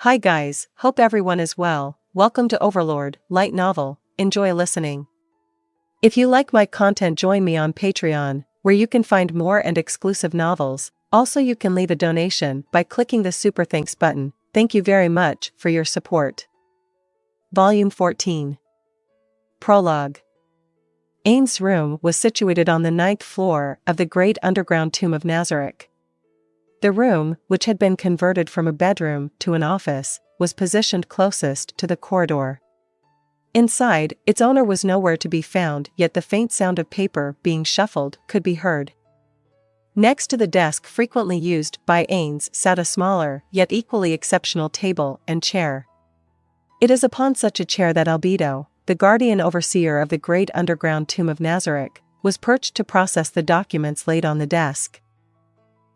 Hi guys, hope everyone is well. Welcome to OverLord, light novel. Enjoy listening. If you like my content, join me on Patreon, where you can find more and exclusive novels. Also, you can leave a donation by clicking the Super Thanks button. Thank you very much for your support. Volume 14. Prologue. Ainz's room was situated on the 9th floor of the great underground tomb of Nazareth. The room, which had been converted from a bedroom to an office, was positioned closest to the corridor. Inside, its owner was nowhere to be found, yet the faint sound of paper being shuffled could be heard. Next to the desk frequently used by Ainz sat a smaller, yet equally exceptional table and chair. It is upon such a chair that Albedo, the guardian overseer of the great underground tomb of Nazareth, was perched to process the documents laid on the desk.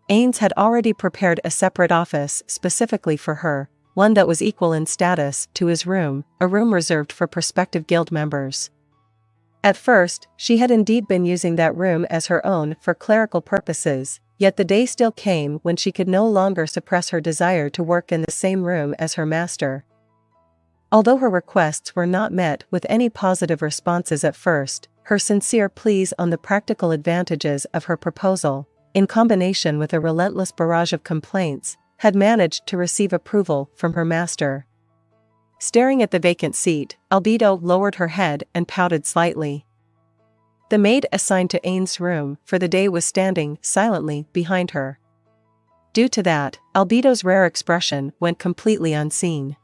Ainz had already prepared a separate office specifically for her, one that was equal in status to his room, a room reserved for prospective guild members. At first, she had indeed been using that room as her own for clerical purposes, yet the day still came when she could no longer suppress her desire to work in the same room as her master. Although her requests were not met with any positive responses at first, her sincere pleas on the practical advantages of her proposal, in combination with a relentless barrage of complaints, had managed to receive approval from her master. Staring at the vacant seat, Albedo lowered her head and pouted slightly. The maid assigned to Ainz's room for the day was standing silently behind her. Due to that, Albedo's rare expression went completely unseen.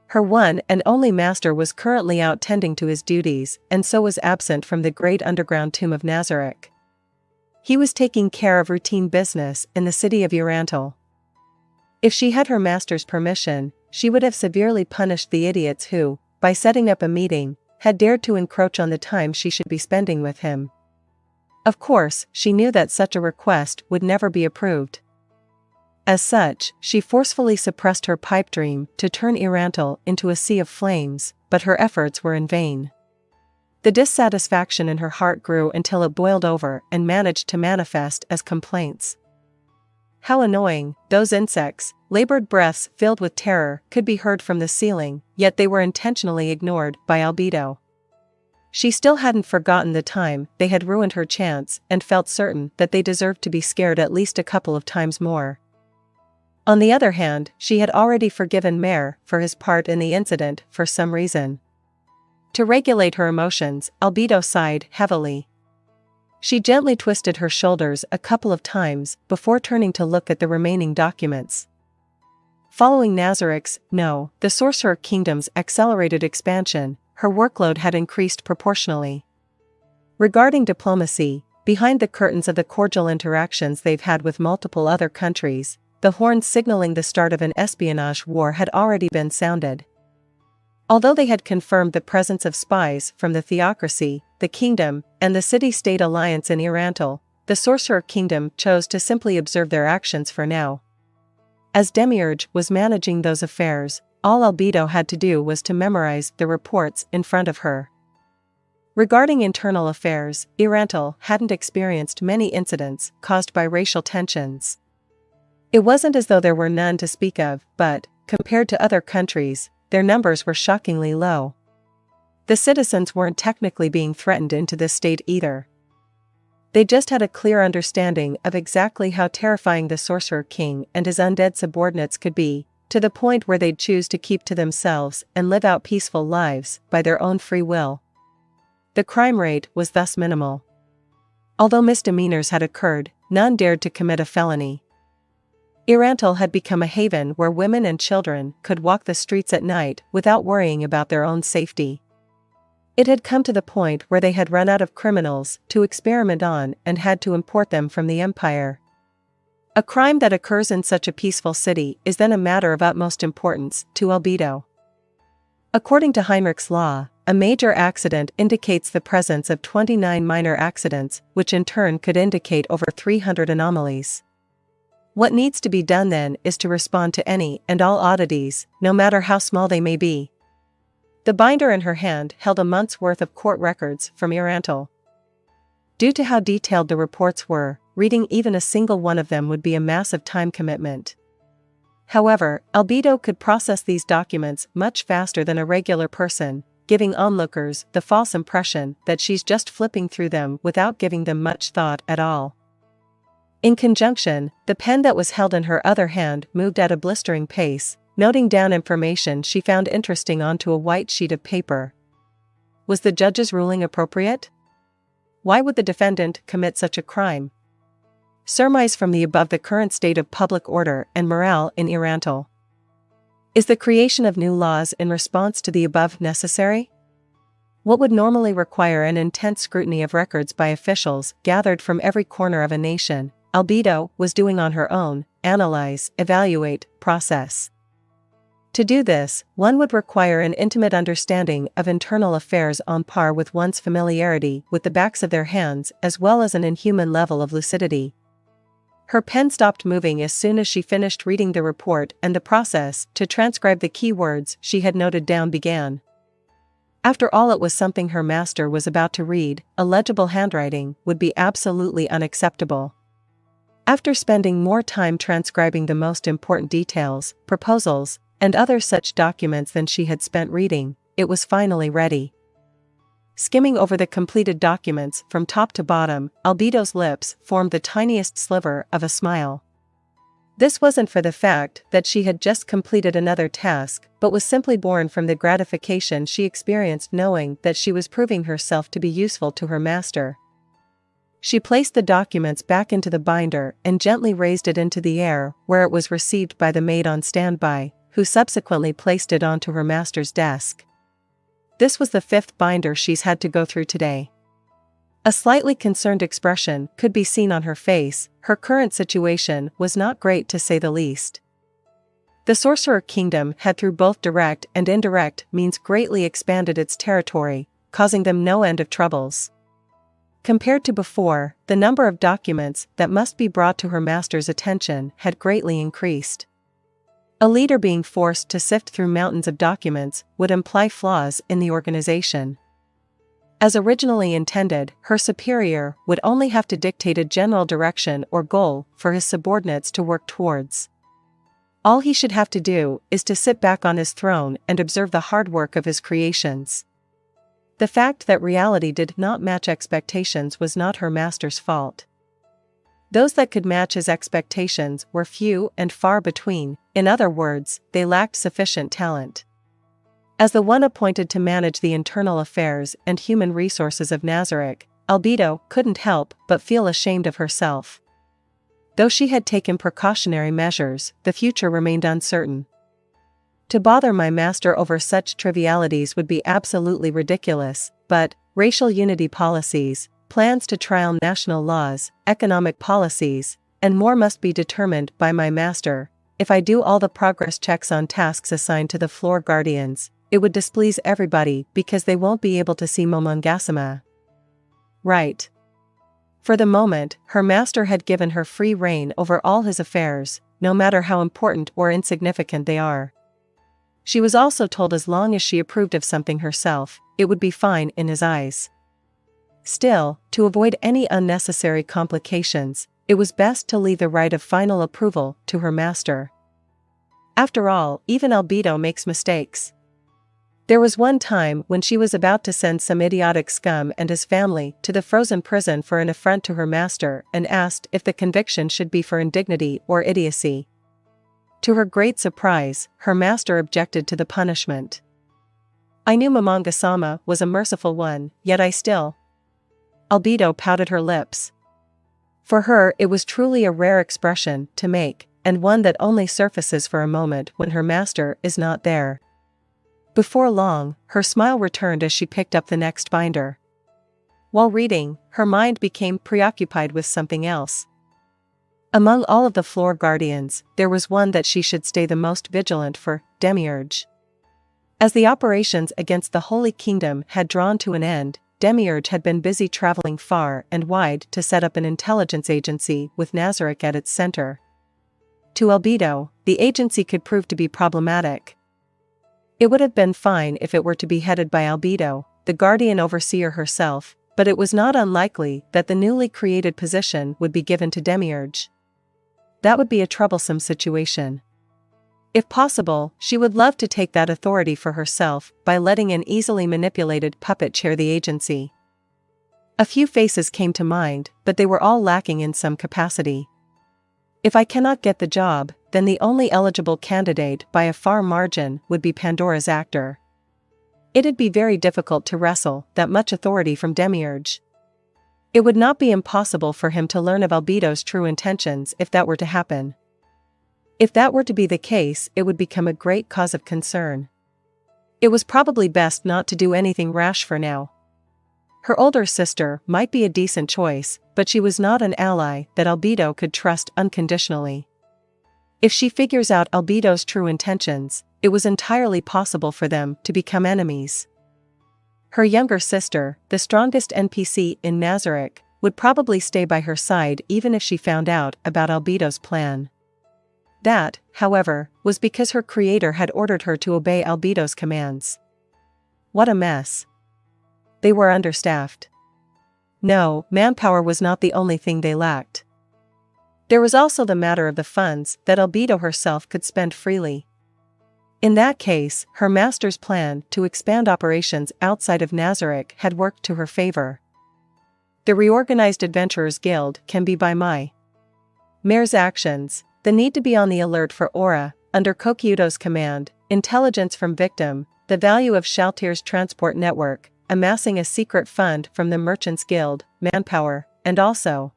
Her one and only master was currently out tending to his duties, and so was absent from the great underground tomb of Nazareth. He was taking care of routine business in the city of Ainz. If she had her master's permission, she would have severely punished the idiots who, by setting up a meeting, had dared to encroach on the time she should be spending with him. Of course, she knew that such a request would never be approved. As such, she forcefully suppressed her pipe dream to turn Ainz into a sea of flames, but her efforts were in vain. The dissatisfaction in her heart grew until it boiled over and managed to manifest as complaints. How annoying, those insects, labored breaths filled with terror could be heard from the ceiling, yet they were intentionally ignored by Albedo. She still hadn't forgotten the time they had ruined her chance and felt certain that they deserved to be scared at least a couple of times more. On the other hand, she had already forgiven Mare for his part in the incident for some reason. To regulate her emotions, Albedo sighed heavily. She gently twisted her shoulders a couple of times before turning to look at the remaining documents. Following the Sorcerer Kingdom's accelerated expansion, her workload had increased proportionally. Regarding diplomacy, behind the curtains of the cordial interactions they've had with multiple other countries, the horns signaling the start of an espionage war had already been sounded. Although they had confirmed the presence of spies from the Theocracy, the Kingdom, and the City-State Alliance in Ainz, the Sorcerer Kingdom chose to simply observe their actions for now. As Demiurge was managing those affairs, all Albedo had to do was to memorize the reports in front of her. Regarding internal affairs, Ainz hadn't experienced many incidents caused by racial tensions. It wasn't as though there were none to speak of, but, compared to other countries, their numbers were shockingly low. The citizens weren't technically being threatened into this state either. They just had a clear understanding of exactly how terrifying the Sorcerer King and his undead subordinates could be, to the point where they'd choose to keep to themselves and live out peaceful lives by their own free will. The crime rate was thus minimal. Although misdemeanors had occurred, none dared to commit a felony. Ainz had become a haven where women and children could walk the streets at night without worrying about their own safety. It had come to the point where they had run out of criminals to experiment on and had to import them from the Empire. A crime that occurs in such a peaceful city is then a matter of utmost importance to Albedo. According to Heinrich's law, a major accident indicates the presence of 29 minor accidents, which in turn could indicate over 300 anomalies. What needs to be done then is to respond to any and all oddities, no matter how small they may be. The binder in her hand held a month's worth of court records from Ainz. Due to how detailed the reports were, reading even a single one of them would be a massive time commitment. However, Albedo could process these documents much faster than a regular person, giving onlookers the false impression that she's just flipping through them without giving them much thought at all. In conjunction, the pen that was held in her other hand moved at a blistering pace, noting down information she found interesting onto a white sheet of paper. Was the judge's ruling appropriate? Why would the defendant commit such a crime? Surmise from the above the current state of public order and morale in Irantal. Is the creation of new laws in response to the above necessary? What would normally require an intense scrutiny of records by officials gathered from every corner of a nation, Albedo was doing on her own: analyze, evaluate, process. To do this, one would require an intimate understanding of internal affairs on par with one's familiarity with the backs of their hands, as well as an inhuman level of lucidity. Her pen stopped moving as soon as she finished reading the report, and the process to transcribe the key words she had noted down began. After all, it was something her master was about to read. Illegible handwriting would be absolutely unacceptable. After spending more time transcribing the most important details, proposals, and other such documents than she had spent reading, it was finally ready. Skimming over the completed documents from top to bottom, Albedo's lips formed the tiniest sliver of a smile. This wasn't for the fact that she had just completed another task, but was simply born from the gratification she experienced knowing that she was proving herself to be useful to her master. She placed the documents back into the binder and gently raised it into the air, where it was received by the maid on standby, who subsequently placed it onto her master's desk. This was the 5th binder she's had to go through today. A slightly concerned expression could be seen on her face. Her current situation was not great, to say the least. The Sorcerer Kingdom had, through both direct and indirect means, greatly expanded its territory, causing them no end of troubles. Compared to before, the number of documents that must be brought to her master's attention had greatly increased. A leader being forced to sift through mountains of documents would imply flaws in the organization. As originally intended, her superior would only have to dictate a general direction or goal for his subordinates to work towards. All he should have to do is to sit back on his throne and observe the hard work of his creations. The fact that reality did not match expectations was not her master's fault. Those that could match his expectations were few and far between. In other words, they lacked sufficient talent. As the one appointed to manage the internal affairs and human resources of Nazarick, Albedo couldn't help but feel ashamed of herself. Though she had taken precautionary measures, the future remained uncertain. To bother my master over such trivialities would be absolutely ridiculous, but racial unity policies, plans to trial national laws, economic policies, and more must be determined by my master. If I do all the progress checks on tasks assigned to the floor guardians, it would displease everybody because they won't be able to see Momongasama. Right. For the moment, her master had given her free rein over all his affairs, no matter how important or insignificant they are. She was also told as long as she approved of something herself, it would be fine in his eyes. Still, to avoid any unnecessary complications, it was best to leave the right of final approval to her master. After all, even Albedo makes mistakes. There was one time when she was about to send some idiotic scum and his family to the frozen prison for an affront to her master and asked if the conviction should be for indignity or idiocy. To her great surprise, her master objected to the punishment. I knew Momongasama was a merciful one, yet I still. Albedo pouted her lips. For her it was truly a rare expression to make, and one that only surfaces for a moment when her master is not there. Before long, her smile returned as she picked up the next binder. While reading, her mind became preoccupied with something else. Among all of the floor guardians, there was one that she should stay the most vigilant for: Demiurge. As the operations against the Holy Kingdom had drawn to an end, Demiurge had been busy traveling far and wide to set up an intelligence agency with Nazarick at its center. To Albedo, the agency could prove to be problematic. It would have been fine if it were to be headed by Albedo, the guardian overseer herself, but it was not unlikely that the newly created position would be given to Demiurge. That would be a troublesome situation. If possible, she would love to take that authority for herself by letting an easily manipulated puppet chair the agency. A few faces came to mind, but they were all lacking in some capacity. If I cannot get the job, then the only eligible candidate by a far margin would be Pandora's actor. It'd be very difficult to wrestle that much authority from Demiurge. It would not be impossible for him to learn of Albedo's true intentions if that were to happen. If that were to be the case, it would become a great cause of concern. It was probably best not to do anything rash for now. Her older sister might be a decent choice, but she was not an ally that Albedo could trust unconditionally. If she figures out Albedo's true intentions, it was entirely possible for them to become enemies. Her younger sister, the strongest NPC in Nazarick, would probably stay by her side even if she found out about Albedo's plan. That, however, was because her creator had ordered her to obey Albedo's commands. What a mess. They were understaffed. No, manpower was not the only thing they lacked. There was also the matter of the funds that Albedo herself could spend freely. In that case, her master's plan to expand operations outside of Nazarick had worked to her favor. The reorganized Adventurers Guild can be by my mayor's actions. The need to be on the alert for aura, under Kokyudo's command, intelligence from victim, the value of Shaltir's transport network, amassing a secret fund from the Merchants Guild, manpower, and also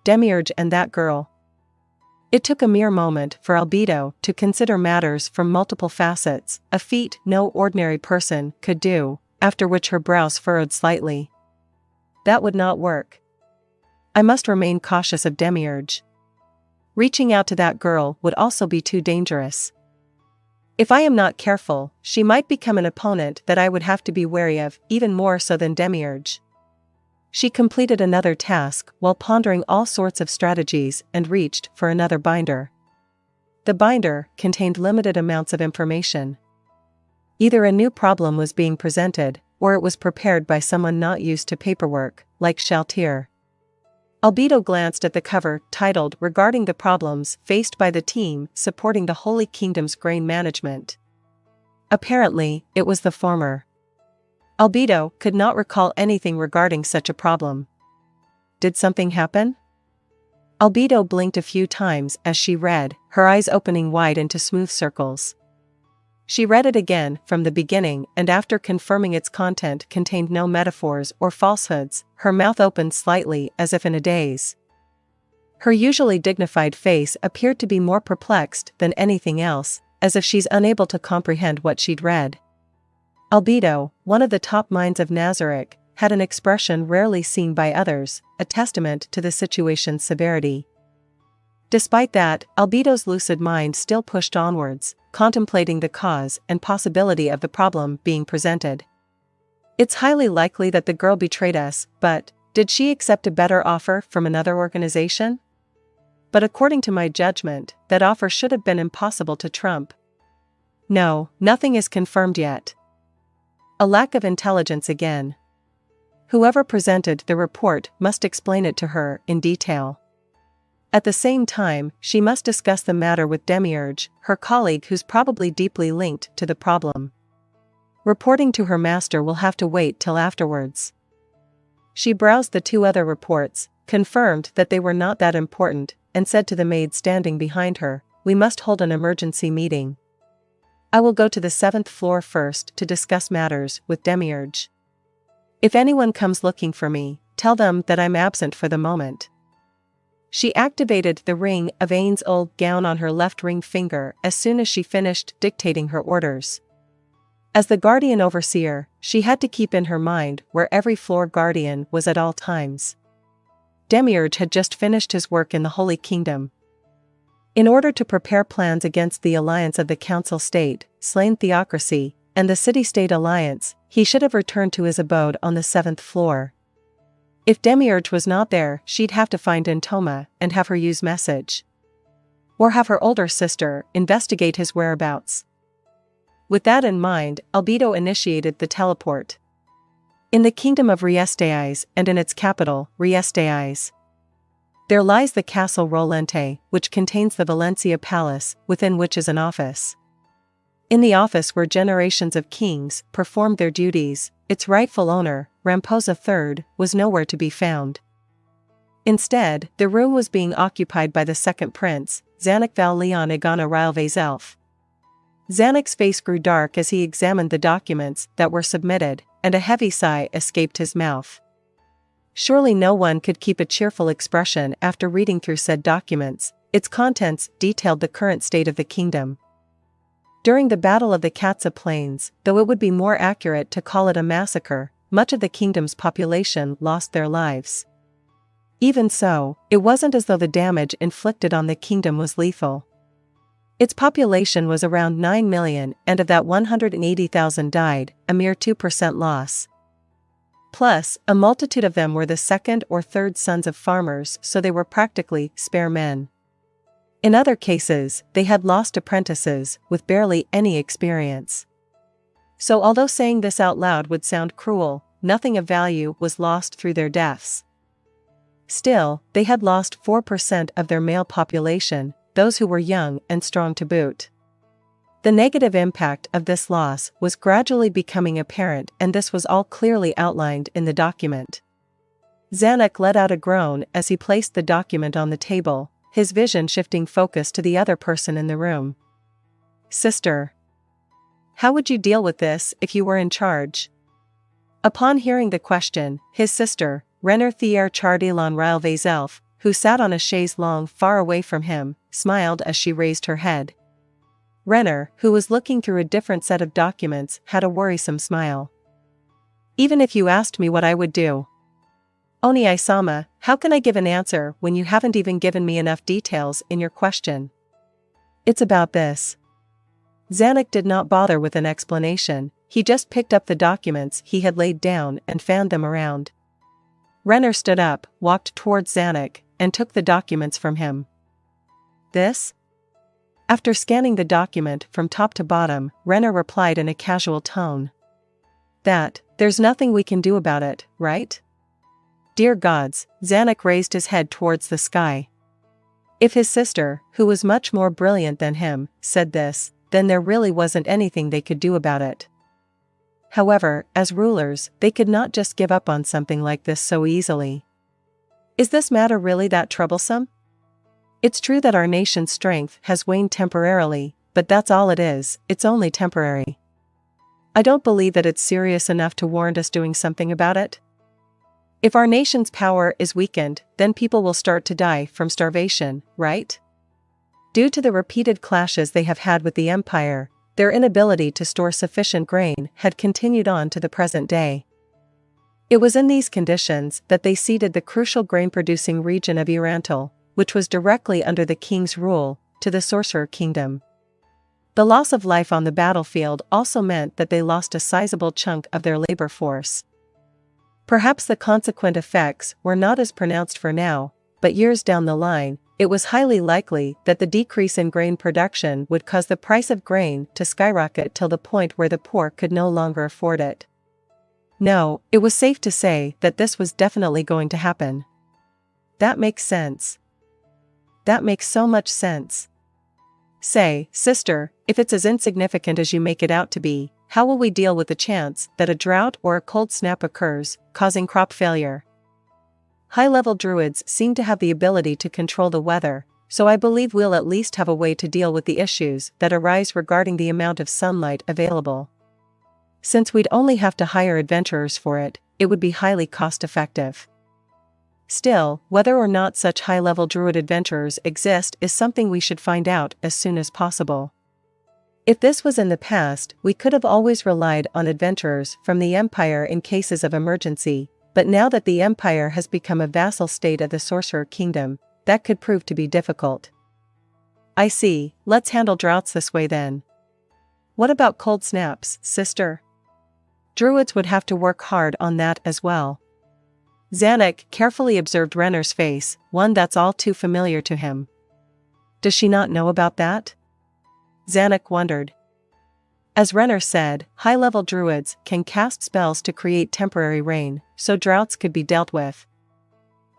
Demiurge and that girl. It took a mere moment for Albedo to consider matters from multiple facets, a feat no ordinary person could do, after which her brows furrowed slightly. That would not work. I must remain cautious of Demiurge. Reaching out to that girl would also be too dangerous. If I am not careful, she might become an opponent that I would have to be wary of, even more so than Demiurge. She completed another task while pondering all sorts of strategies and reached for another binder. The binder contained limited amounts of information. Either a new problem was being presented, or it was prepared by someone not used to paperwork, like Shaltir. Albedo glanced at the cover, titled Regarding the Problems Faced by the Team Supporting the Holy Kingdom's Grain Management. Apparently, it was the former. Albedo could not recall anything regarding such a problem. Did something happen? Albedo blinked a few times as she read, her eyes opening wide into smooth circles. She read it again from the beginning, and after confirming its content contained no metaphors or falsehoods, her mouth opened slightly as if in a daze. Her usually dignified face appeared to be more perplexed than anything else, as if she's unable to comprehend what she'd read. Albedo, one of the top minds of Nazarick, had an expression rarely seen by others, a testament to the situation's severity. Despite that, Albedo's lucid mind still pushed onwards, contemplating the cause and possibility of the problem being presented. It's highly likely that the girl betrayed us, but did she accept a better offer from another organization? But according to my judgment, that offer should have been impossible to trump. No, nothing is confirmed yet. A lack of intelligence again. Whoever presented the report must explain it to her in detail. At the same time, she must discuss the matter with Demiurge, her colleague who's probably deeply linked to the problem. Reporting to her master will have to wait till afterwards. She browsed the two other reports, confirmed that they were not that important, and said to the maid standing behind her, "We must hold an emergency meeting. I will go to the 7th floor first to discuss matters with Demiurge. If anyone comes looking for me, tell them that I'm absent for the moment." She activated the ring of Ainz Ooal Gown on her left ring finger as soon as she finished dictating her orders. As the guardian overseer, she had to keep in her mind where every floor guardian was at all times. Demiurge had just finished his work in the Holy Kingdom. In order to prepare plans against the alliance of the Council State, Slain Theocracy, and the City-State Alliance, he should have returned to his abode on the 7th floor. If Demiurge was not there, she'd have to find Intoma and have her use message. Or have her older sister investigate his whereabouts. With that in mind, Albedo initiated the teleport. In the kingdom of Riesteiz and in its capital, Riesteiz. There lies the Castle Rolente, which contains the Valencia Palace, within which is an office. In the office where generations of kings performed their duties, its rightful owner, Ramposa III, was nowhere to be found. Instead, the room was being occupied by the second prince, Ainz Ooal Gown. Zanek's face grew dark as he examined the documents that were submitted, and a heavy sigh escaped his mouth. Surely no one could keep a cheerful expression after reading through said documents. Its contents detailed the current state of the kingdom. During the Battle of the Katsa Plains, though it would be more accurate to call it a massacre, much of the kingdom's population lost their lives. Even so, it wasn't as though the damage inflicted on the kingdom was lethal. Its population was around 9 million, and of that 180,000 died, a mere 2% loss. Plus, a multitude of them were the second or third sons of farmers, so they were practically spare men. In other cases, they had lost apprentices, with barely any experience. So although saying this out loud would sound cruel, nothing of value was lost through their deaths. Still, they had lost 4% of their male population, those who were young and strong to boot. The negative impact of this loss was gradually becoming apparent, and this was all clearly outlined in the document. Zanek let out a groan as he placed the document on the table, his vision shifting focus to the other person in the room. Sister. How would you deal with this if you were in charge? Upon hearing the question, his sister, Renner Thier Chardilon Railvazelf, who sat on a chaise longue far away from him, smiled as she raised her head. Renner, who was looking through a different set of documents, had a worrisome smile. Even if you asked me what I would do. Oni-sama, how can I give an answer when you haven't even given me enough details in your question? It's about this. Zanek did not bother with an explanation, he just picked up the documents he had laid down and fanned them around. Renner stood up, walked towards Zanek, and took the documents from him. This? After scanning the document from top to bottom, Renner replied in a casual tone. That, there's nothing we can do about it, right? Dear gods, Zanek raised his head towards the sky. If his sister, who was much more brilliant than him, said this, then there really wasn't anything they could do about it. However, as rulers, they could not just give up on something like this so easily. Is this matter really that troublesome? It's true that our nation's strength has waned temporarily, but that's all it is, it's only temporary. I don't believe that it's serious enough to warrant us doing something about it. If our nation's power is weakened, then people will start to die from starvation, right? Due to the repeated clashes they have had with the Empire, their inability to store sufficient grain had continued on to the present day. It was in these conditions that they ceded the crucial grain-producing region of Irantal, which was directly under the king's rule, to the Sorcerer Kingdom. The loss of life on the battlefield also meant that they lost a sizable chunk of their labor force. Perhaps the consequent effects were not as pronounced for now, but years down the line, it was highly likely that the decrease in grain production would cause the price of grain to skyrocket till the point where the poor could no longer afford it. No, it was safe to say that this was definitely going to happen. That makes sense. That makes so much sense. Say, sister, if it's as insignificant as you make it out to be, how will we deal with the chance that a drought or a cold snap occurs, causing crop failure? High-level druids seem to have the ability to control the weather, so I believe we'll at least have a way to deal with the issues that arise regarding the amount of sunlight available. Since we'd only have to hire adventurers for it, it would be highly cost-effective. Still, whether or not such high-level druid adventurers exist is something we should find out as soon as possible. If this was in the past, we could have always relied on adventurers from the Empire in cases of emergency, but now that the Empire has become a vassal state of the Sorcerer Kingdom, that could prove to be difficult. I see, let's handle droughts this way then. What about cold snaps, sister? Druids would have to work hard on that as well. Zanek carefully observed Renner's face, one that's all too familiar to him. Does she not know about that? Zanek wondered. As Renner said, high-level druids can cast spells to create temporary rain, so droughts could be dealt with.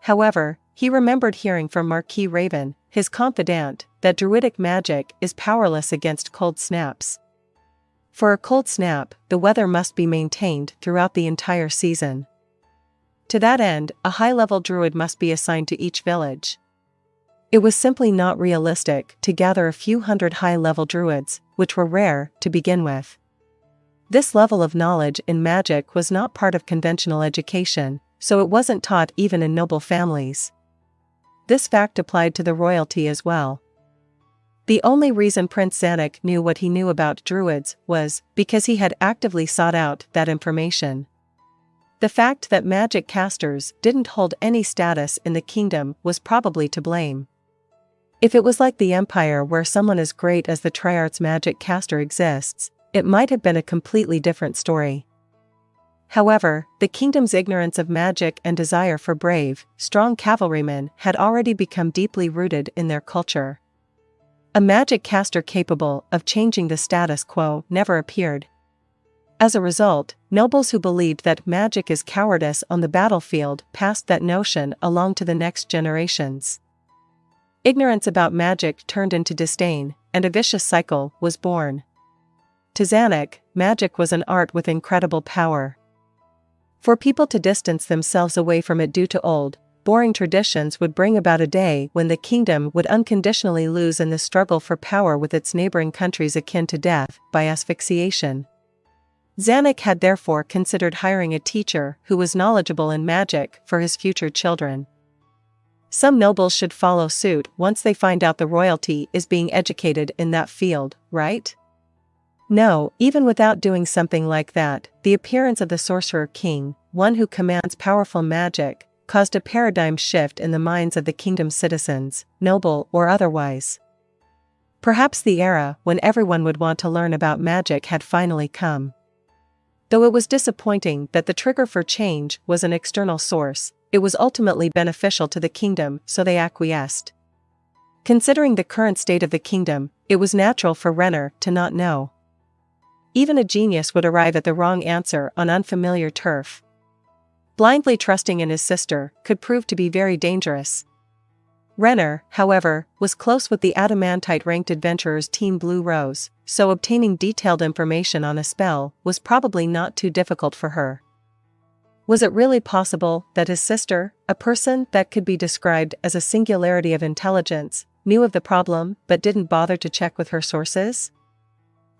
However, He remembered hearing from Marquis Raven, his confidant, that druidic magic is powerless against cold snaps. For a cold snap, the weather must be maintained throughout the entire season. To that end, a high-level druid must be assigned to each village. It was simply not realistic to gather a few hundred high-level druids, which were rare to begin with. This level of knowledge in magic was not part of conventional education, so it wasn't taught even in noble families. This fact applied to the royalty as well. The only reason Prince Zanuck knew what he knew about druids was because he had actively sought out that information. The fact that magic casters didn't hold any status in the kingdom was probably to blame. If it was like the Empire where someone as great as the Triarch's magic caster exists, it might have been a completely different story. However, the kingdom's ignorance of magic and desire for brave, strong cavalrymen had already become deeply rooted in their culture. A magic caster capable of changing the status quo never appeared. As a result, nobles who believed that magic is cowardice on the battlefield passed that notion along to the next generations. Ignorance about magic turned into disdain, and a vicious cycle was born. To Zanuck, magic was an art with incredible power. For people to distance themselves away from it due to old, boring traditions would bring about a day when the kingdom would unconditionally lose in the struggle for power with its neighboring countries akin to death by asphyxiation. Zanuck had therefore considered hiring a teacher who was knowledgeable in magic for his future children. Some nobles should follow suit once they find out the royalty is being educated in that field, right? No, even without doing something like that, the appearance of the Sorcerer King, one who commands powerful magic, caused a paradigm shift in the minds of the kingdom's citizens, noble or otherwise. Perhaps the era when everyone would want to learn about magic had finally come. Though it was disappointing that the trigger for change was an external source, it was ultimately beneficial to the kingdom, so they acquiesced. Considering the current state of the kingdom, it was natural for Renner to not know. Even a genius would arrive at the wrong answer on unfamiliar turf. Blindly trusting in his sister could prove to be very dangerous. Renner, however, was close with the adamantite-ranked adventurers Team Blue Rose, so obtaining detailed information on a spell was probably not too difficult for her. Was it really possible that his sister, a person that could be described as a singularity of intelligence, knew of the problem but didn't bother to check with her sources?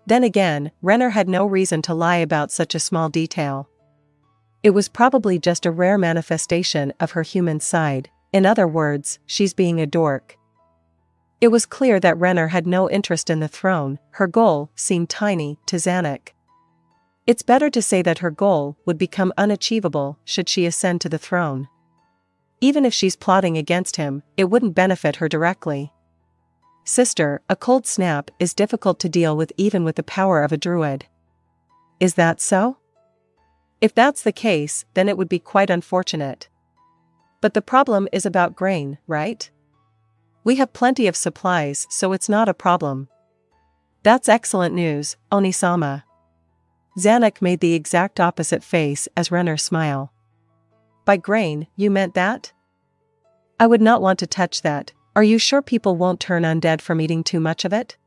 Then again, Renner had no reason to lie about such a small detail. It was probably just a rare manifestation of her human side. In other words, she's being a dork. It was clear that Renner had no interest in the throne. Her goal seemed tiny to Zanuck. It's better to say that her goal would become unachievable should she ascend to the throne. Even if she's plotting against him, it wouldn't benefit her directly. Sister, a cold snap is difficult to deal with even with the power of a druid. Is that so? If that's the case, then it would be quite unfortunate. But the problem is about grain, right? We have plenty of supplies, so it's not a problem. That's excellent news, Onisama. Zanuck made the exact opposite face as Renner smiled. By grain, you meant that? I would not want to touch that. Are you sure people won't turn undead from eating too much of it?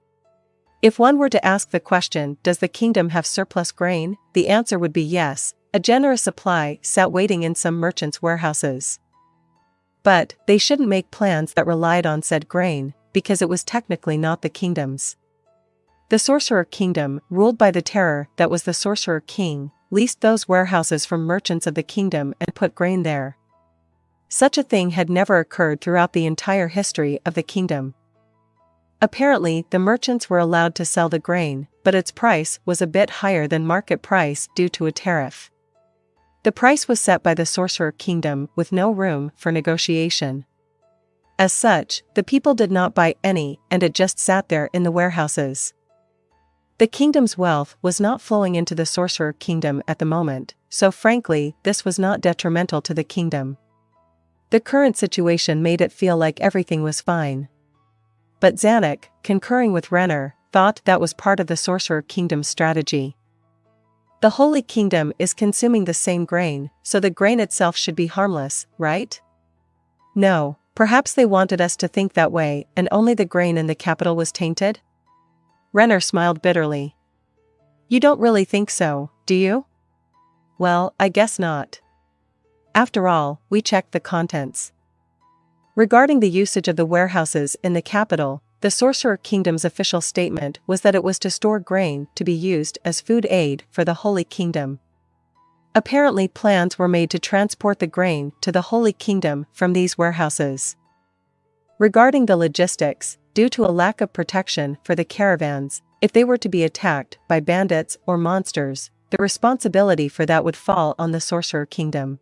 If one were to ask the question, does the kingdom have surplus grain? The answer would be yes, a generous supply sat waiting in some merchants' warehouses. But they shouldn't make plans that relied on said grain, because it was technically not the kingdom's. The Sorcerer Kingdom, ruled by the terror that was the Sorcerer King, leased those warehouses from merchants of the kingdom and put grain there. Such a thing had never occurred throughout the entire history of the kingdom. Apparently, the merchants were allowed to sell the grain, but its price was a bit higher than market price due to a tariff. The price was set by the Sorcerer Kingdom with no room for negotiation. As such, the people did not buy any, and it just sat there in the warehouses. The kingdom's wealth was not flowing into the Sorcerer Kingdom at the moment, so frankly, this was not detrimental to the kingdom. The current situation made it feel like everything was fine. But Zanuck, concurring with Renner, thought that was part of the Sorcerer Kingdom's strategy. The Holy Kingdom is consuming the same grain, so the grain itself should be harmless, right? No, perhaps they wanted us to think that way and only the grain in the capital was tainted? Renner smiled bitterly. You don't really think so, do you? Well, I guess not. After all, we checked the contents. Regarding the usage of the warehouses in the capital, the Sorcerer Kingdom's official statement was that it was to store grain to be used as food aid for the Holy Kingdom. Apparently plans were made to transport the grain to the Holy Kingdom from these warehouses. Regarding the logistics, due to a lack of protection for the caravans, if they were to be attacked by bandits or monsters, the responsibility for that would fall on the Sorcerer Kingdom.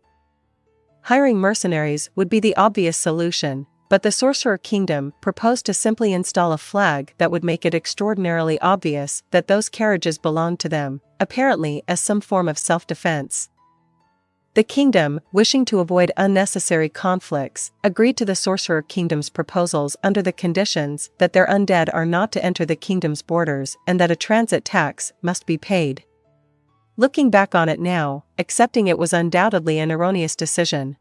Hiring mercenaries would be the obvious solution, but the Sorcerer Kingdom proposed to simply install a flag that would make it extraordinarily obvious that those carriages belonged to them, apparently as some form of self-defense. The kingdom, wishing to avoid unnecessary conflicts, agreed to the Sorcerer Kingdom's proposals under the conditions that their undead are not to enter the kingdom's borders and that a transit tax must be paid. Looking back on it now, accepting it was undoubtedly an erroneous decision.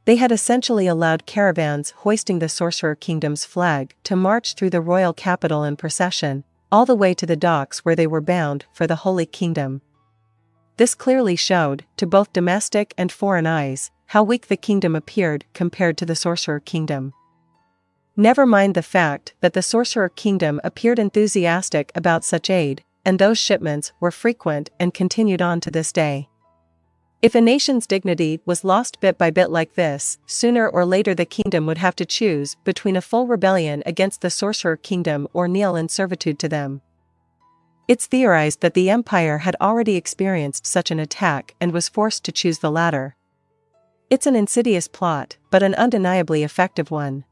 They had essentially allowed caravans hoisting the Sorcerer Kingdom's flag to march through the royal capital in procession, all the way to the docks where they were bound for the Holy Kingdom. This clearly showed, to both domestic and foreign eyes, how weak the kingdom appeared compared to the Sorcerer Kingdom. Never mind the fact that the Sorcerer Kingdom appeared enthusiastic about such aid, and those shipments were frequent and continued on to this day. If a nation's dignity was lost bit by bit like this, sooner or later the kingdom would have to choose between a full rebellion against the Sorcerer Kingdom or kneel in servitude to them. It's theorized that the Empire had already experienced such an attack and was forced to choose the latter. It's an insidious plot, but an undeniably effective one.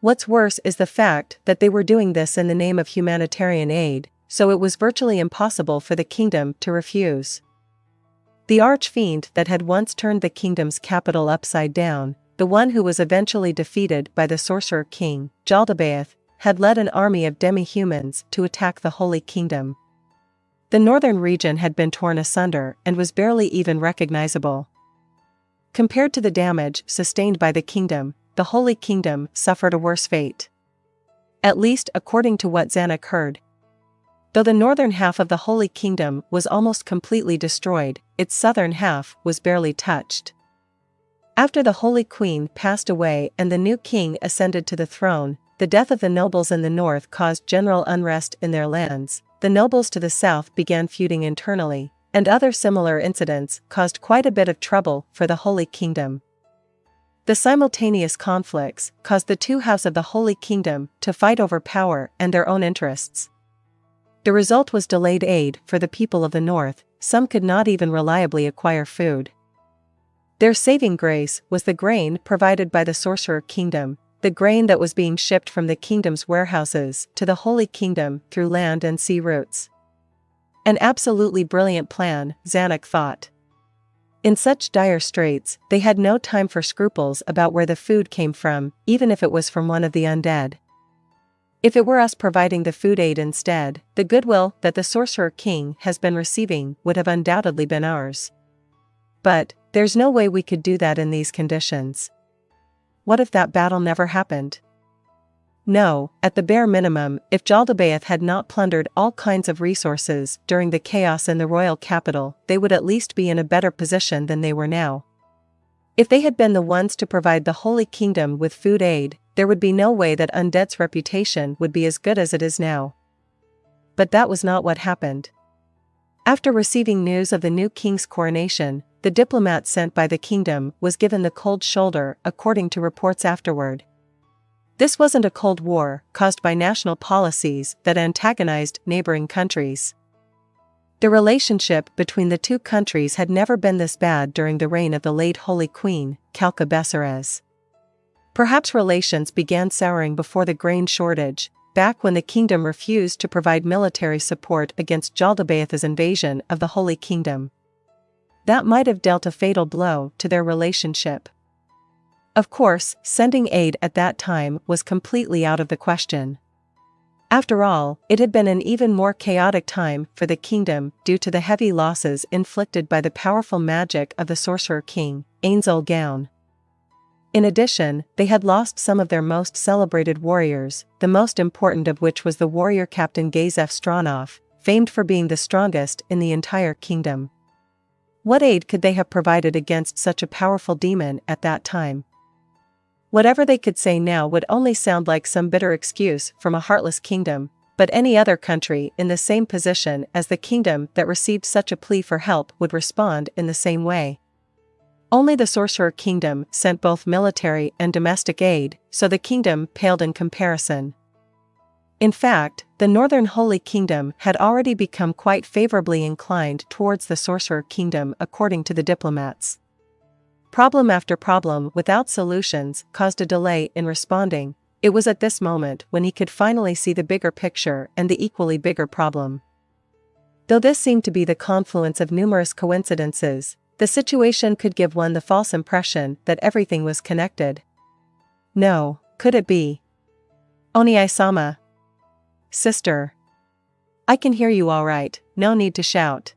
What's worse is the fact that they were doing this in the name of humanitarian aid, so it was virtually impossible for the kingdom to refuse. The archfiend that had once turned the kingdom's capital upside down, the one who was eventually defeated by the Sorcerer King, Jaldabaoth, had led an army of demi-humans to attack the Holy Kingdom. The northern region had been torn asunder and was barely even recognizable. Compared to the damage sustained by the kingdom, the Holy Kingdom suffered a worse fate. At least according to what Zanuck heard. Though the northern half of the Holy Kingdom was almost completely destroyed, its southern half was barely touched. After the Holy Queen passed away and the new king ascended to the throne, the death of the nobles in the north caused general unrest in their lands, the nobles to the south began feuding internally, and other similar incidents caused quite a bit of trouble for the Holy Kingdom. The simultaneous conflicts caused the two halves of the Holy Kingdom to fight over power and their own interests. The result was delayed aid for the people of the north. Some could not even reliably acquire food. Their saving grace was the grain provided by the Sorcerer Kingdom, the grain that was being shipped from the kingdom's warehouses to the Holy Kingdom through land and sea routes. An absolutely brilliant plan, Zanuck thought. In such dire straits, they had no time for scruples about where the food came from, even if it was from one of the undead. If it were us providing the food aid instead, the goodwill that the Sorcerer King has been receiving would have undoubtedly been ours. But, there's no way we could do that in these conditions. What if that battle never happened? No, at the bare minimum, if Jaldabaoth had not plundered all kinds of resources during the chaos in the royal capital, they would at least be in a better position than they were now. If they had been the ones to provide the Holy Kingdom with food aid, there would be no way that Undead's reputation would be as good as it is now. But that was not what happened. After receiving news of the new king's coronation, the diplomat sent by the kingdom was given the cold shoulder, according to reports afterward. This wasn't a cold war caused by national policies that antagonized neighboring countries. The relationship between the two countries had never been this bad during the reign of the late Holy Queen, Kalka Besserez. Perhaps relations began souring before the grain shortage, back when the kingdom refused to provide military support against Jaldabaoth's invasion of the Holy Kingdom. That might have dealt a fatal blow to their relationship. Of course, sending aid at that time was completely out of the question. After all, it had been an even more chaotic time for the kingdom due to the heavy losses inflicted by the powerful magic of the Sorcerer King, Ainz Ooal Gown. In addition, they had lost some of their most celebrated warriors, the most important of which was the warrior captain Gazef Stronov, famed for being the strongest in the entire kingdom. What aid could they have provided against such a powerful demon at that time? Whatever they could say now would only sound like some bitter excuse from a heartless kingdom, but any other country in the same position as the kingdom that received such a plea for help would respond in the same way. Only the Sorcerer Kingdom sent both military and domestic aid, so the kingdom paled in comparison. In fact, the Northern Holy Kingdom had already become quite favorably inclined towards the Sorcerer Kingdom according to the diplomats. Problem after problem without solutions caused a delay in responding. It was at this moment when he could finally see the bigger picture and the equally bigger problem. Though this seemed to be the confluence of numerous coincidences, the situation could give one the false impression that everything was connected. No, could it be? Oni-sama. Sister. I can hear you all right, no need to shout.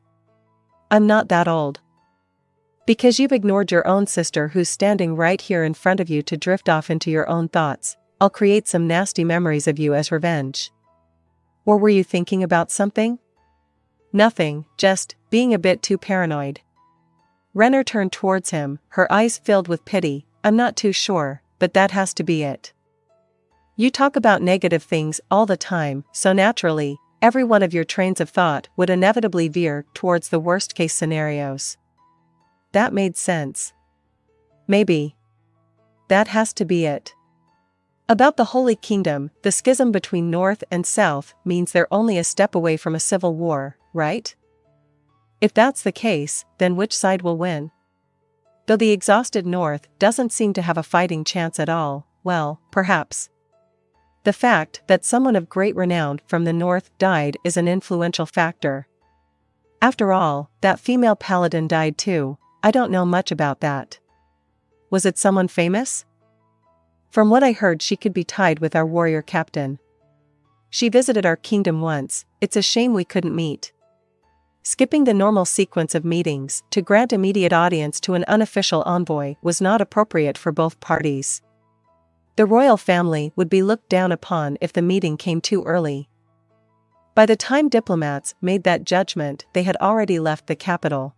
I'm not that old. Because you've ignored your own sister who's standing right here in front of you to drift off into your own thoughts, I'll create some nasty memories of you as revenge. Or were you thinking about something? Nothing, just being a bit too paranoid. Renner turned towards him, her eyes filled with pity. I'm not too sure, but that has to be it. You talk about negative things all the time, so naturally, every one of your trains of thought would inevitably veer towards the worst-case scenarios. That made sense. Maybe. That has to be it. About the Holy Kingdom, the schism between North and South means they're only a step away from a civil war, right? If that's the case, then which side will win? Though the exhausted North doesn't seem to have a fighting chance at all, well, perhaps. The fact that someone of great renown from the North died is an influential factor. After all, that female paladin died too. I don't know much about that. Was it someone famous? From what I heard, she could be tied with our warrior captain. She visited our kingdom once. It's a shame we couldn't meet. Skipping the normal sequence of meetings to grant immediate audience to an unofficial envoy was not appropriate for both parties. The royal family would be looked down upon if the meeting came too early. By the time diplomats made that judgment, they had already left the capital.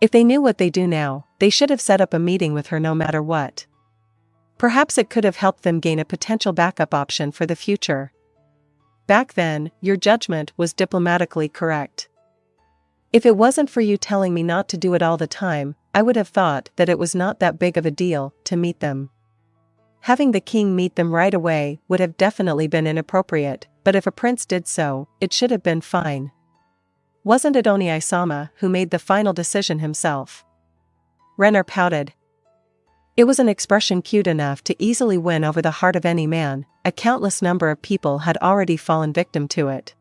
If they knew what they do now, they should have set up a meeting with her no matter what. Perhaps it could have helped them gain a potential backup option for the future. Back then, your judgment was diplomatically correct. If it wasn't for you telling me not to do it all the time, I would have thought that it was not that big of a deal to meet them. Having the king meet them right away would have definitely been inappropriate, but if a prince did so, it should have been fine. Wasn't it Oni-sama who made the final decision himself? Renner pouted. It was an expression cute enough to easily win over the heart of any man. A countless number of people had already fallen victim to it.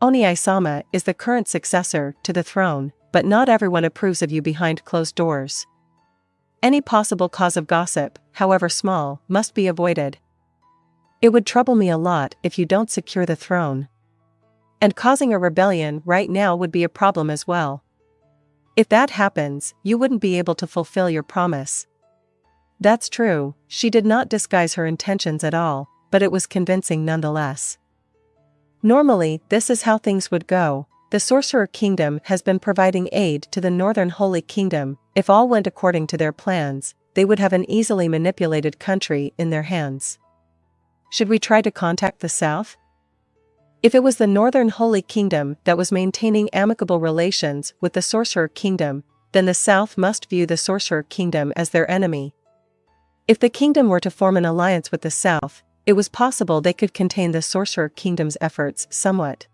Oni-sama is the current successor to the throne, but not everyone approves of you behind closed doors. Any possible cause of gossip, however small, must be avoided. It would trouble me a lot if you don't secure the throne. And causing a rebellion right now would be a problem as well. If that happens, you wouldn't be able to fulfill your promise. That's true, she did not disguise her intentions at all, but it was convincing nonetheless. Normally, this is how things would go. The Sorcerer Kingdom has been providing aid to the Northern Holy Kingdom. If all went according to their plans, they would have an easily manipulated country in their hands. Should we try to contact the South? If it was the Northern Holy Kingdom that was maintaining amicable relations with the Sorcerer Kingdom, then the South must view the Sorcerer Kingdom as their enemy. If the kingdom were to form an alliance with the South, it was possible they could contain the Sorcerer Kingdom's efforts somewhat.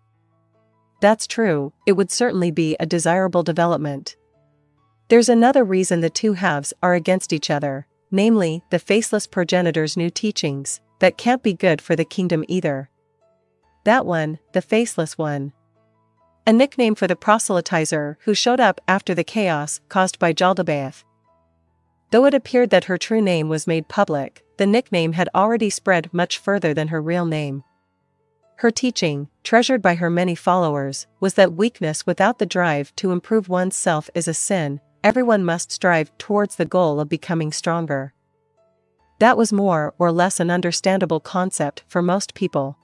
That's true, it would certainly be a desirable development. There's another reason the two halves are against each other, namely, the faceless progenitor's new teachings, that can't be good for the kingdom either. That one, the faceless one. A nickname for the proselytizer who showed up after the chaos caused by Jaldabaoth. Though it appeared that her true name was made public, the nickname had already spread much further than her real name. Her teaching, treasured by her many followers, was that weakness without the drive to improve one's self is a sin. Everyone must strive towards the goal of becoming stronger. That was more or less an understandable concept for most people.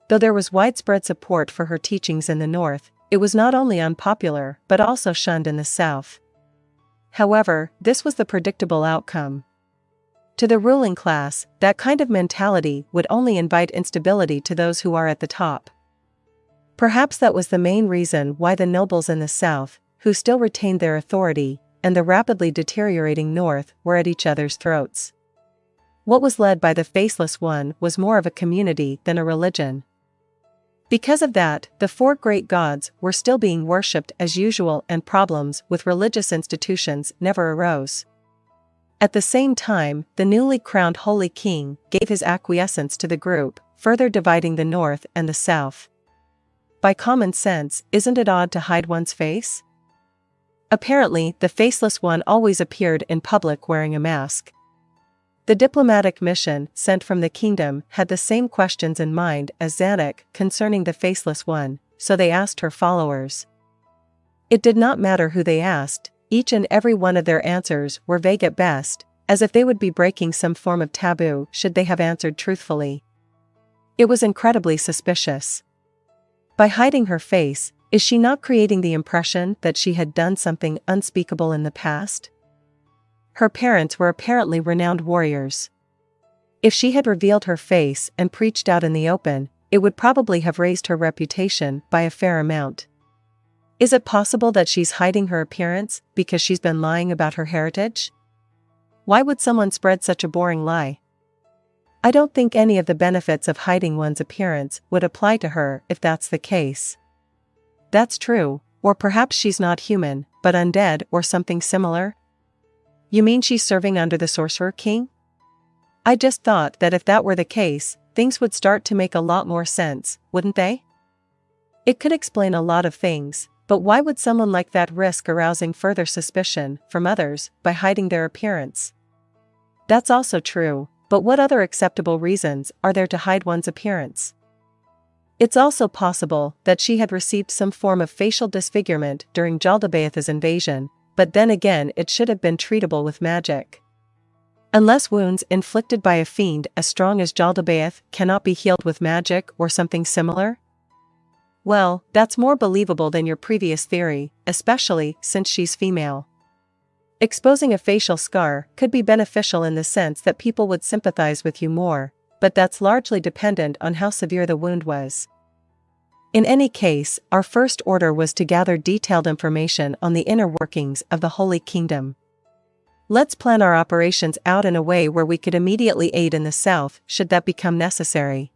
Though there was widespread support for her teachings in the North, it was not only unpopular but also shunned in the South. However, this was the predictable outcome. To the ruling class, that kind of mentality would only invite instability to those who are at the top. Perhaps that was the main reason why the nobles in the South, who still retained their authority, and the rapidly deteriorating North were at each other's throats. What was led by the Faceless One was more of a community than a religion. Because of that, the four great gods were still being worshipped as usual and problems with religious institutions never arose. At the same time, the newly crowned Holy King gave his acquiescence to the group, further dividing the North and the South. By common sense, isn't it odd to hide one's face? Apparently, the Faceless One always appeared in public wearing a mask. The diplomatic mission sent from the kingdom had the same questions in mind as Zanuck concerning the Faceless One, so they asked her followers. It did not matter who they asked, each and every one of their answers were vague at best, as if they would be breaking some form of taboo should they have answered truthfully. It was incredibly suspicious. By hiding her face, is she not creating the impression that she had done something unspeakable in the past? Her parents were apparently renowned warriors. If she had revealed her face and preached out in the open, it would probably have raised her reputation by a fair amount. Is it possible that she's hiding her appearance because she's been lying about her heritage? Why would someone spread such a boring lie? I don't think any of the benefits of hiding one's appearance would apply to her if that's the case. That's true, or perhaps she's not human, but undead or something similar? You mean she's serving under the Sorcerer King? I just thought that if that were the case, things would start to make a lot more sense, wouldn't they? It could explain a lot of things, but why would someone like that risk arousing further suspicion from others by hiding their appearance? That's also true, but what other acceptable reasons are there to hide one's appearance? It's also possible that she had received some form of facial disfigurement during Jaldabaoth's invasion, but then again it should have been treatable with magic. Unless wounds inflicted by a fiend as strong as Jaldabaoth cannot be healed with magic or something similar? Well, that's more believable than your previous theory, especially since she's female. Exposing a facial scar could be beneficial in the sense that people would sympathize with you more, but that's largely dependent on how severe the wound was. In any case, our first order was to gather detailed information on the inner workings of the Holy Kingdom. Let's plan our operations out in a way where we could immediately aid in the south should that become necessary.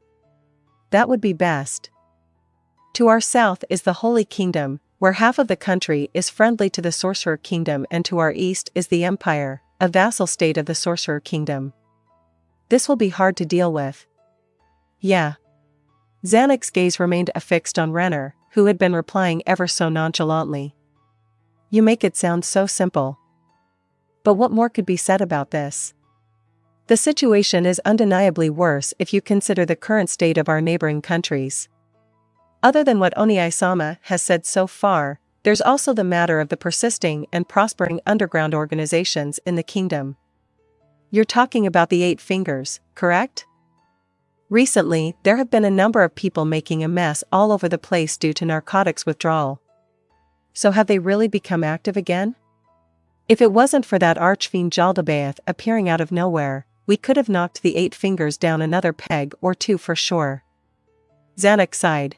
That would be best. To our south is the Holy Kingdom, where half of the country is friendly to the Sorcerer Kingdom, and to our east is the Empire, a vassal state of the Sorcerer Kingdom. This will be hard to deal with. Yeah. Zanuck's gaze remained affixed on Renner, who had been replying ever so nonchalantly. You make it sound so simple. But what more could be said about this? The situation is undeniably worse if you consider the current state of our neighboring countries. Other than what Oniai-sama has said so far, there's also the matter of the persisting and prospering underground organizations in the kingdom. You're talking about the Eight Fingers, correct? Recently, there have been a number of people making a mess all over the place due to narcotics withdrawal. So have they really become active again? If it wasn't for that archfiend Jaldabaoth appearing out of nowhere, we could have knocked the Eight Fingers down another peg or two for sure. Zanuck sighed.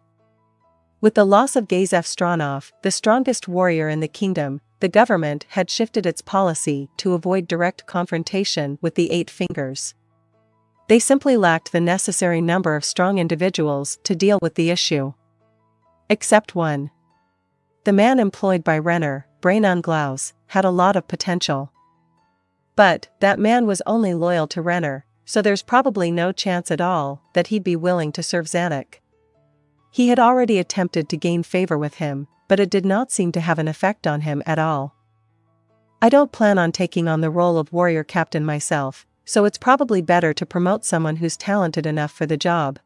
With the loss of Gazef Stronov, the strongest warrior in the kingdom, the government had shifted its policy to avoid direct confrontation with the Eight Fingers. They simply lacked the necessary number of strong individuals to deal with the issue. Except one. The man employed by Renner, Ainz Ooal Gown, had a lot of potential. But that man was only loyal to Renner, so there's probably no chance at all that he'd be willing to serve Zanuck. He had already attempted to gain favor with him, but it did not seem to have an effect on him at all. I don't plan on taking on the role of warrior captain myself, so it's probably better to promote someone who's talented enough for the job.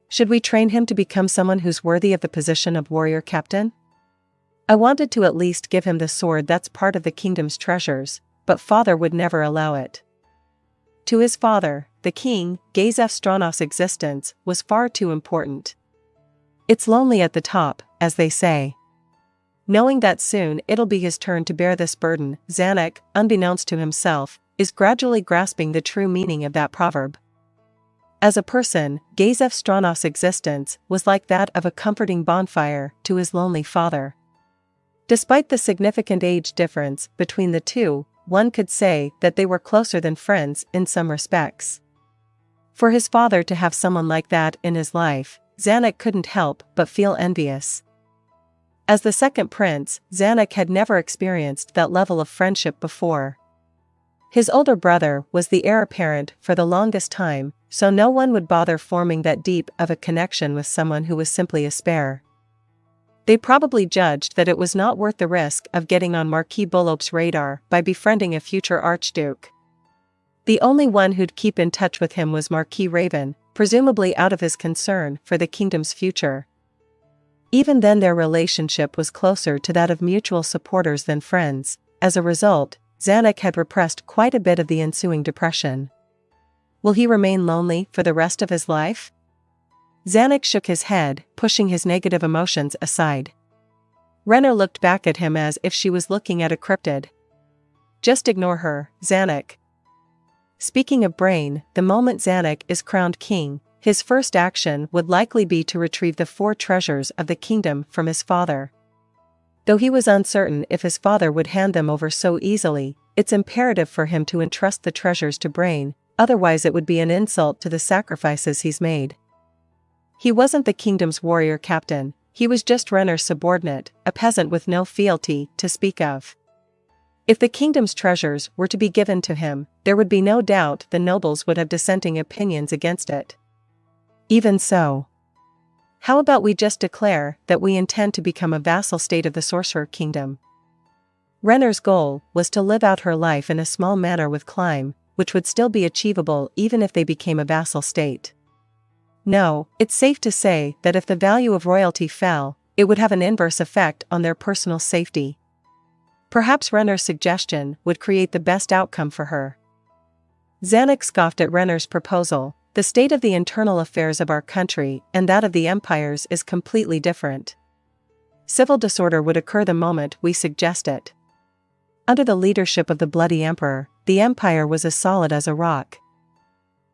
Should we train him to become someone who's worthy of the position of warrior captain? I wanted to at least give him the sword that's part of the kingdom's treasures, but father would never allow it. To his father, the king, Gazef Stranov's existence was far too important. It's lonely at the top, as they say. Knowing that soon it'll be his turn to bear this burden, Zanuck, unbeknownst to himself, is gradually grasping the true meaning of that proverb. As a person, Gazef Stranov's existence was like that of a comforting bonfire to his lonely father. Despite the significant age difference between the two, one could say that they were closer than friends in some respects. For his father to have someone like that in his life, Zanuck couldn't help but feel envious. As the second prince, Zanuck had never experienced that level of friendship before. His older brother was the heir apparent for the longest time, so no one would bother forming that deep of a connection with someone who was simply a spare. They probably judged that it was not worth the risk of getting on Marquis Bulop's radar by befriending a future archduke. The only one who'd keep in touch with him was Marquis Raven, presumably out of his concern for the kingdom's future. Even then their relationship was closer to that of mutual supporters than friends. As a result, Zanuck had repressed quite a bit of the ensuing depression. Will he remain lonely for the rest of his life? Zanuck shook his head, pushing his negative emotions aside. Renner looked back at him as if she was looking at a cryptid. Just ignore her, Zanuck. Speaking of brain, the moment Zanuck is crowned king, his first action would likely be to retrieve the 4 treasures of the kingdom from his father. Though he was uncertain if his father would hand them over so easily, it's imperative for him to entrust the treasures to Brain, otherwise it would be an insult to the sacrifices he's made. He wasn't the kingdom's warrior captain, he was just Renner's subordinate, a peasant with no fealty to speak of. If the kingdom's treasures were to be given to him, there would be no doubt the nobles would have dissenting opinions against it. Even so, how about we just declare that we intend to become a vassal state of the Sorcerer Kingdom? Renner's goal was to live out her life in a small manor with Climb, which would still be achievable even if they became a vassal state. No, it's safe to say that if the value of royalty fell, it would have an inverse effect on their personal safety. Perhaps Renner's suggestion would create the best outcome for her. Zanuck scoffed at Renner's proposal. The state of the internal affairs of our country and that of the empires is completely different. Civil disorder would occur the moment we suggest it. Under the leadership of the Bloody Emperor, the empire was as solid as a rock.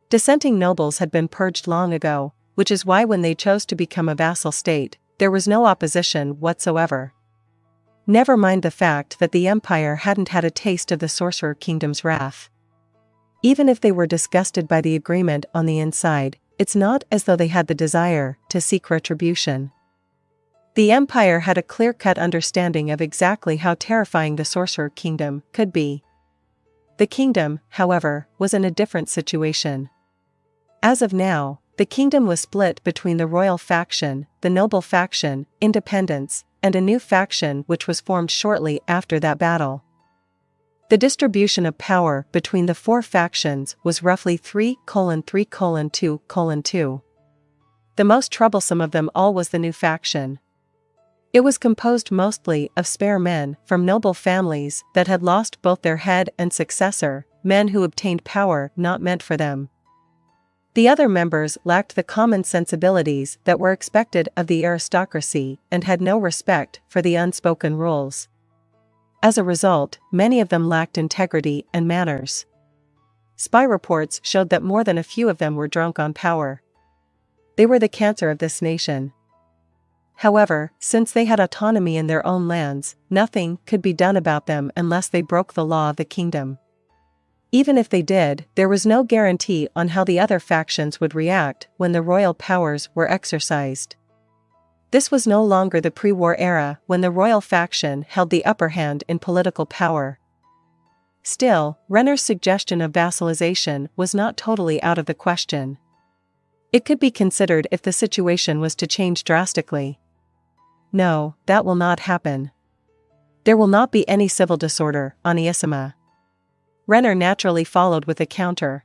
Dissenting nobles had been purged long ago, which is why when they chose to become a vassal state, there was no opposition whatsoever. Never mind the fact that the empire hadn't had a taste of the Sorcerer Kingdom's wrath. Even if they were disgusted by the agreement on the inside, it's not as though they had the desire to seek retribution. The empire had a clear-cut understanding of exactly how terrifying the Sorcerer Kingdom could be. The kingdom, however, was in a different situation. As of now, the kingdom was split between the royal faction, the noble faction, independents, and a new faction which was formed shortly after that battle. The distribution of power between the 4 factions was roughly 3:3:2:2. The most troublesome of them all was the new faction. It was composed mostly of spare men from noble families that had lost both their head and successor, men who obtained power not meant for them. The other members lacked the common sensibilities that were expected of the aristocracy and had no respect for the unspoken rules. As a result, many of them lacked integrity and manners. Spy reports showed that more than a few of them were drunk on power. They were the cancer of this nation. However, since they had autonomy in their own lands, nothing could be done about them unless they broke the law of the kingdom. Even if they did, there was no guarantee on how the other factions would react when the royal powers were exercised. This was no longer the pre-war era when the royal faction held the upper hand in political power. Still, Renner's suggestion of vassalization was not totally out of the question. It could be considered if the situation was to change drastically. No, that will not happen. There will not be any civil disorder on Iissima. Renner naturally followed with a counter.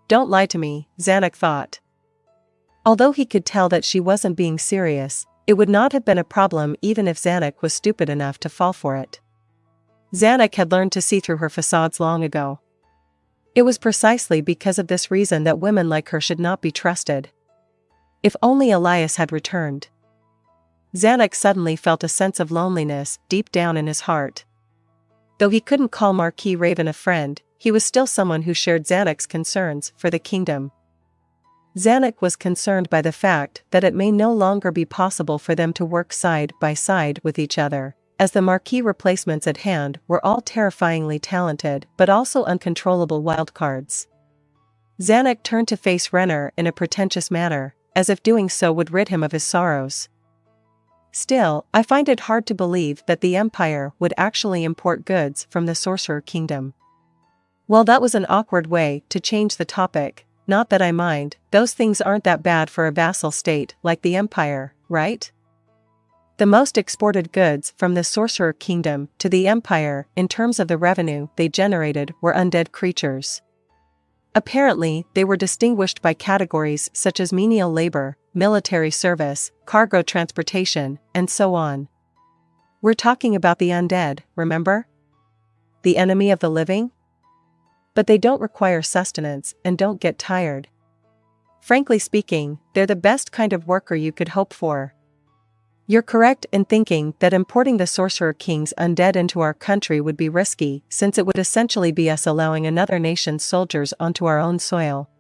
Don't lie to me, Zanuck thought. Although he could tell that she wasn't being serious, it would not have been a problem even if Zanuck was stupid enough to fall for it. Zanuck had learned to see through her facades long ago. It was precisely because of this reason that women like her should not be trusted. If only Elias had returned. Zanuck suddenly felt a sense of loneliness deep down in his heart. Though he couldn't call Marquis Raven a friend, he was still someone who shared Zanuck's concerns for the kingdom. Zanuck was concerned by the fact that it may no longer be possible for them to work side by side with each other, as the Marquis replacements at hand were all terrifyingly talented but also uncontrollable wildcards. Zanuck turned to face Renner in a pretentious manner, as if doing so would rid him of his sorrows. Still, I find it hard to believe that the Empire would actually import goods from the Sorcerer Kingdom. Well, that was an awkward way to change the topic. Not that I mind, those things aren't that bad for a vassal state like the Empire, right? The most exported goods from the Sorcerer Kingdom to the Empire in terms of the revenue they generated were undead creatures. Apparently, they were distinguished by categories such as menial labor, military service, cargo transportation, and so on. We're talking about the undead, remember? The enemy of the living? But they don't require sustenance and don't get tired. Frankly speaking, they're the best kind of worker you could hope for. You're correct in thinking that importing the Sorcerer King's undead into our country would be risky, since it would essentially be us allowing another nation's soldiers onto our own soil.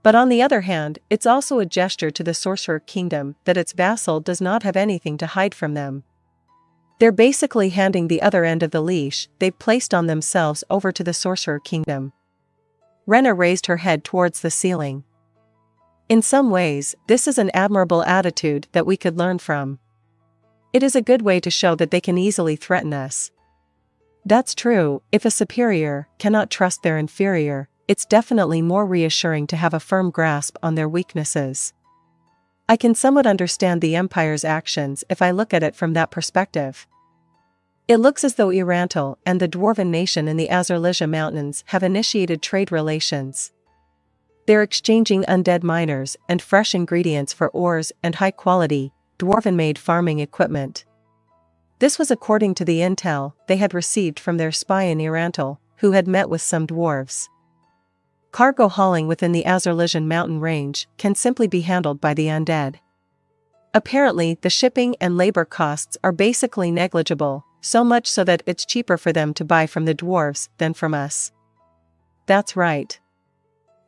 But on the other hand, it's also a gesture to the Sorcerer Kingdom that its vassal does not have anything to hide from them. They're basically handing the other end of the leash they've placed on themselves over to the Sorcerer Kingdom. Renna raised her head towards the ceiling. In some ways, this is an admirable attitude that we could learn from. It is a good way to show that they can easily threaten us. That's true, if a superior cannot trust their inferior, it's definitely more reassuring to have a firm grasp on their weaknesses. I can somewhat understand the Empire's actions if I look at it from that perspective. It looks as though Irantal and the Dwarven nation in the Azurlisha Mountains have initiated trade relations. They're exchanging undead miners and fresh ingredients for ores and high-quality, dwarven-made farming equipment. This was according to the intel they had received from their spy in Irantal, who had met with some dwarves. Cargo hauling within the Azurlishan mountain range can simply be handled by the undead. Apparently, the shipping and labor costs are basically negligible, so much so that it's cheaper for them to buy from the dwarves than from us. That's right.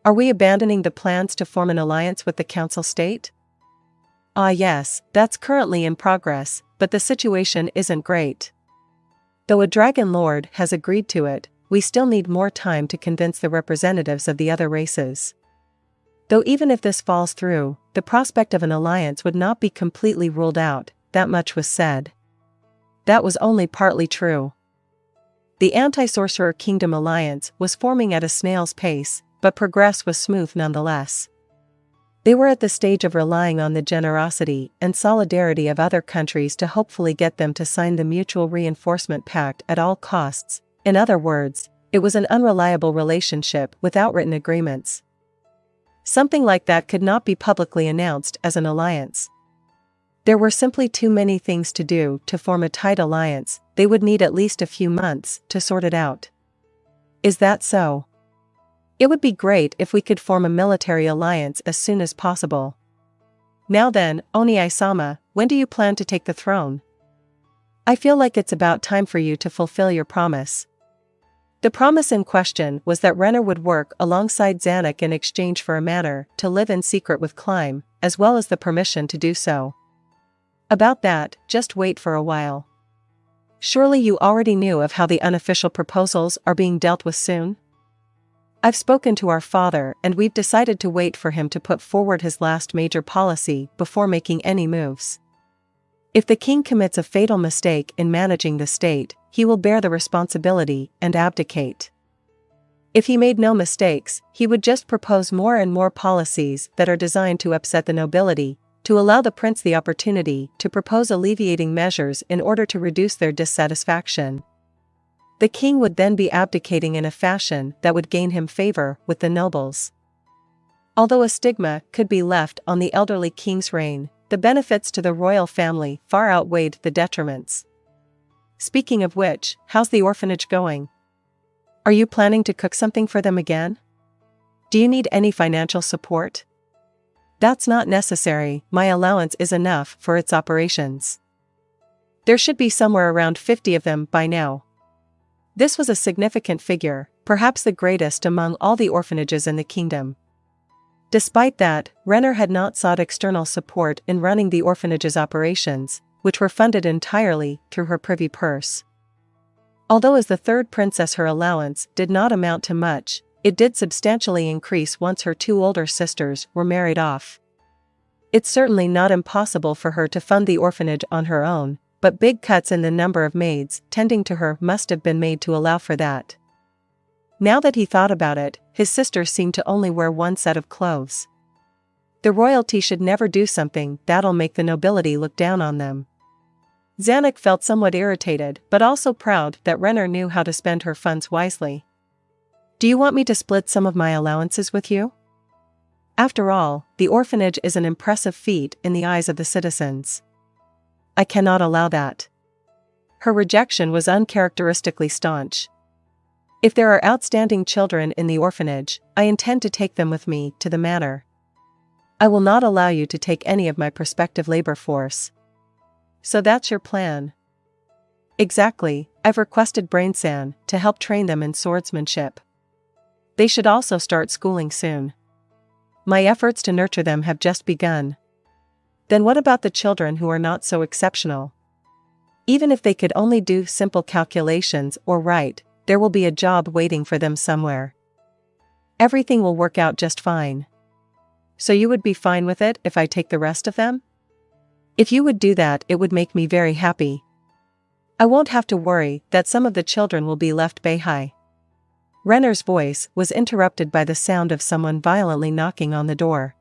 Are we abandoning the plans to form an alliance with the Council State? Ah yes, that's currently in progress, but the situation isn't great. Though a Dragon Lord has agreed to it, we still need more time to convince the representatives of the other races. Though even if this falls through, the prospect of an alliance would not be completely ruled out, that much was said. That was only partly true. The Anti-Sorcerer Kingdom alliance was forming at a snail's pace, but progress was smooth nonetheless. They were at the stage of relying on the generosity and solidarity of other countries to hopefully get them to sign the Mutual Reinforcement Pact at all costs. In other words, it was an unreliable relationship without written agreements. Something like that could not be publicly announced as an alliance. There were simply too many things to do to form a tight alliance. They would need at least a few months to sort it out. Is that so? It would be great if we could form a military alliance as soon as possible. Now then, Oniai-sama, when do you plan to take the throne? I feel like it's about time for you to fulfill your promise. The promise in question was that Renner would work alongside Zanuck in exchange for a manor to live in secret with Climb, as well as the permission to do so. About that, just wait for a while. Surely you already knew of how the unofficial proposals are being dealt with soon? I've spoken to our father and we've decided to wait for him to put forward his last major policy before making any moves. If the king commits a fatal mistake in managing the state, he will bear the responsibility and abdicate. If he made no mistakes, he would just propose more and more policies that are designed to upset the nobility, to allow the prince the opportunity to propose alleviating measures in order to reduce their dissatisfaction. The king would then be abdicating in a fashion that would gain him favor with the nobles. Although a stigma could be left on the elderly king's reign, the benefits to the royal family far outweighed the detriments. Speaking of which, how's the orphanage going? Are you planning to cook something for them again? Do you need any financial support? That's not necessary, my allowance is enough for its operations. There should be somewhere around 50 of them by now. This was a significant figure, perhaps the greatest among all the orphanages in the kingdom. Despite that, Renner had not sought external support in running the orphanage's operations, which were funded entirely through her privy purse. Although as the third princess her allowance did not amount to much, it did substantially increase once her two older sisters were married off. It's certainly not impossible for her to fund the orphanage on her own, but big cuts in the number of maids tending to her must have been made to allow for that. Now that he thought about it, his sisters seemed to only wear one set of clothes. The royalty should never do something that'll make the nobility look down on them. Zanuck felt somewhat irritated but also proud that Renner knew how to spend her funds wisely. Do you want me to split some of my allowances with you? After all, the orphanage is an impressive feat in the eyes of the citizens. I cannot allow that. Her rejection was uncharacteristically staunch. If there are outstanding children in the orphanage, I intend to take them with me to the manor. I will not allow you to take any of my prospective labor force. So that's your plan? Exactly, I've requested Brainsan to help train them in swordsmanship. They should also start schooling soon. My efforts to nurture them have just begun. Then what about the children who are not so exceptional? Even if they could only do simple calculations or write, there will be a job waiting for them somewhere. Everything will work out just fine. So you would be fine with it if I take the rest of them? If you would do that, it would make me very happy. I won't have to worry that some of the children will be left behind. Renner's voice was interrupted by the sound of someone violently knocking on the door.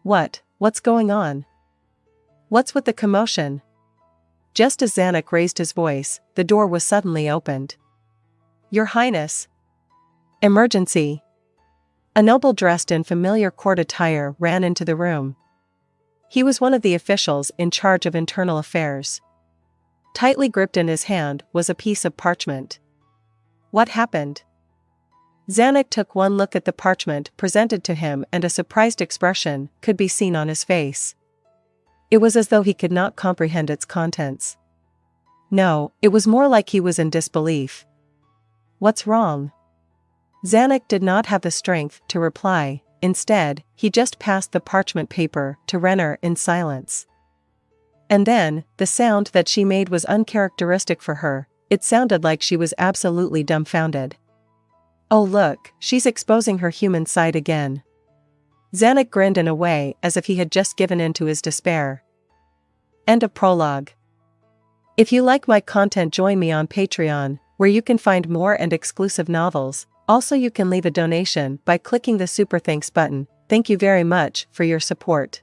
What's going on? What's with the commotion? Just as Zanuck raised his voice, the door was suddenly opened. Your Highness! Emergency! A noble dressed in familiar court attire ran into the room. He was one of the officials in charge of internal affairs. Tightly gripped in his hand was a piece of parchment. What happened? Zanuck took one look at the parchment presented to him and a surprised expression could be seen on his face. It was as though he could not comprehend its contents. No, it was more like he was in disbelief. What's wrong? Zanuck did not have the strength to reply. Instead, he just passed the parchment paper to Renner in silence. And then, the sound that she made was uncharacteristic for her. It sounded like she was absolutely dumbfounded. Oh look, she's exposing her human side again. Zanuck grinned in a way as if he had just given in to his despair. End of prologue. If you like my content, join me on Patreon, where you can find more and exclusive novels. Also, you can leave a donation by clicking the Super Thanks button. Thank you very much for your support.